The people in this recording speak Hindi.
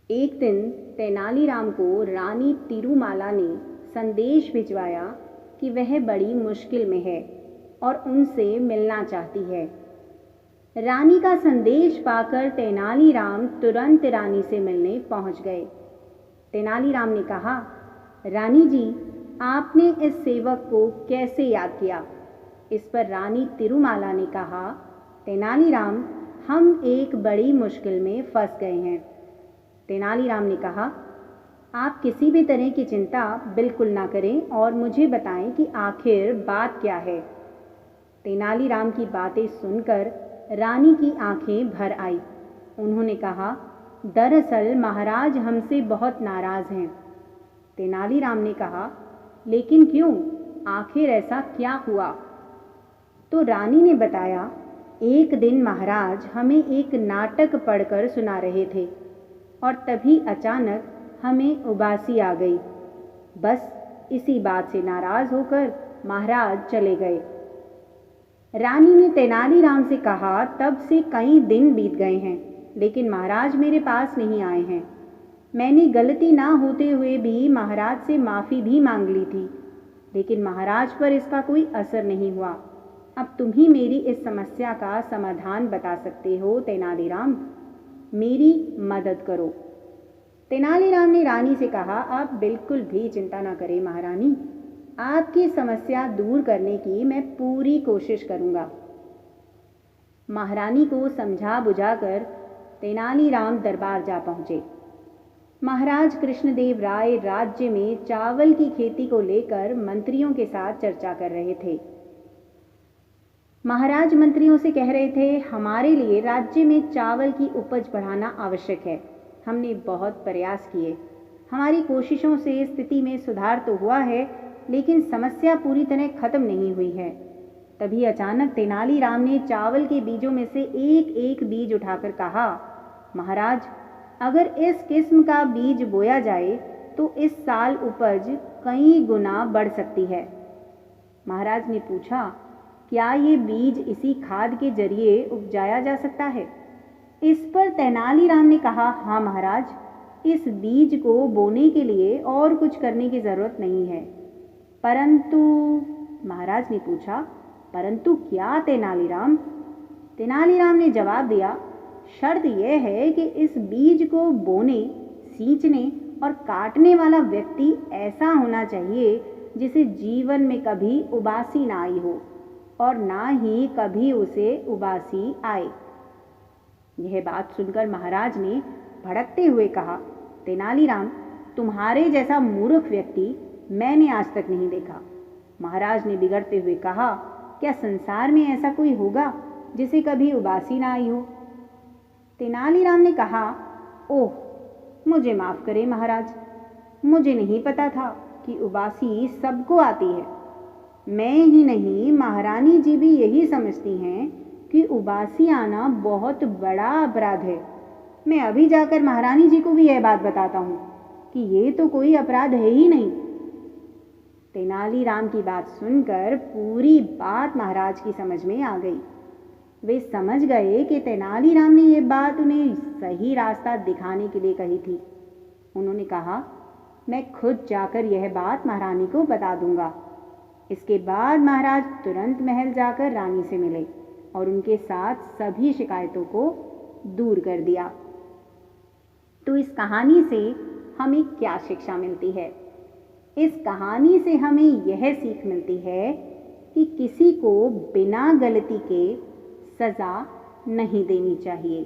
एक दिन तेनालीराम को रानी तिरुमाला ने संदेश भिजवाया कि वह बड़ी मुश्किल में है और उनसे मिलना चाहती है। रानी का संदेश पाकर तेनालीराम तुरंत रानी से मिलने पहुंच गए। तेनालीराम ने कहा, रानी जी, आपने इस सेवक को कैसे याद किया? इस पर रानी तिरुमाला ने कहा, तेनालीराम, हम एक बड़ी मुश्किल में फंस गए हैं। तेनालीराम ने कहा, आप किसी भी तरह की चिंता बिल्कुल ना करें और मुझे बताएं कि आखिर बात क्या है। तेनालीराम की बातें सुनकर रानी की आंखें भर आई। उन्होंने कहा, दरअसल महाराज हमसे बहुत नाराज हैं। तेनालीराम ने कहा, लेकिन क्यों? आखिर ऐसा क्या हुआ? तो रानी ने बताया, एक दिन महाराज हमें एक नाटक पढ़कर सुना रहे थे और तभी अचानक हमें उबासी आ गई। बस इसी बात से नाराज होकर महाराज चले गए। रानी ने तेनालीराम से कहा, तब से कई दिन बीत गए हैं, लेकिन महाराज मेरे पास नहीं आए हैं। मैंने गलती ना होते हुए भी महाराज से माफ़ी भी मांग ली थी, लेकिन महाराज पर इसका कोई असर नहीं हुआ। अब तुम ही मेरी इस समस्या का समाधान बता सकते हो तेनालीराम, मेरी मदद करो। तेनालीराम ने रानी से कहा, आप बिल्कुल भी चिंता ना करें महारानी, आपकी समस्या दूर करने की मैं पूरी कोशिश करूंगा। महारानी को समझा बुझाकर तेनालीराम दरबार जा पहुंचे। महाराज कृष्णदेव राय राज्य में चावल की खेती को लेकर मंत्रियों के साथ चर्चा कर रहे थे। महाराज मंत्रियों से कह रहे थे, हमारे लिए राज्य में चावल की उपज बढ़ाना आवश्यक है। हमने बहुत प्रयास किए, हमारी कोशिशों से स्थिति में सुधार तो हुआ है, लेकिन समस्या पूरी तरह खत्म नहीं हुई है। तभी अचानक तेनालीराम ने चावल के बीजों में से एक एक बीज उठाकर कहा, महाराज, अगर इस किस्म का बीज बोया जाए तो इस साल उपज कई गुना बढ़ सकती है। महाराज ने पूछा, क्या ये बीज इसी खाद के जरिए उपजाया जा सकता है? इस पर तेनालीराम ने कहा, हाँ महाराज, इस बीज को बोने के लिए और कुछ करने की जरूरत नहीं है। परंतु, महाराज ने पूछा, परंतु क्या तेनालीराम? तेनालीराम ने जवाब दिया, शर्त यह है कि इस बीज को बोने, सींचने और काटने वाला व्यक्ति ऐसा होना चाहिए जिसे जीवन में कभी उबासी ना आई हो और ना ही कभी उसे उबासी आए। यह बात सुनकर महाराज ने भड़कते हुए कहा, तेनालीराम, तुम्हारे जैसा मूर्ख व्यक्ति मैंने आज तक नहीं देखा। महाराज ने बिगड़ते हुए कहा, क्या संसार में ऐसा कोई होगा जिसे कभी उबासी ना आई हो? तेनालीराम ने कहा, ओह, मुझे माफ़ करें महाराज, मुझे नहीं पता था कि उबासी सबको आती है। मैं ही नहीं, महारानी जी भी यही समझती हैं कि उबासी आना बहुत बड़ा अपराध है। मैं अभी जाकर महारानी जी को भी यह बात बताता हूँ कि ये तो कोई अपराध है ही नहीं। तेनालीराम की बात सुनकर पूरी बात महाराज की समझ में आ गई। वे समझ गए कि तेनालीराम ने यह बात उन्हें सही रास्ता दिखाने के लिए कही थी। उन्होंने कहा, मैं खुद जाकर यह बात महारानी को बता दूंगा। इसके बाद महाराज तुरंत महल जाकर रानी से मिले और उनके साथ सभी शिकायतों को दूर कर दिया। तो इस कहानी से हमें क्या शिक्षा मिलती है? इस कहानी से हमें यह सीख मिलती है कि किसी को बिना गलती के सज़ा नहीं देनी चाहिए।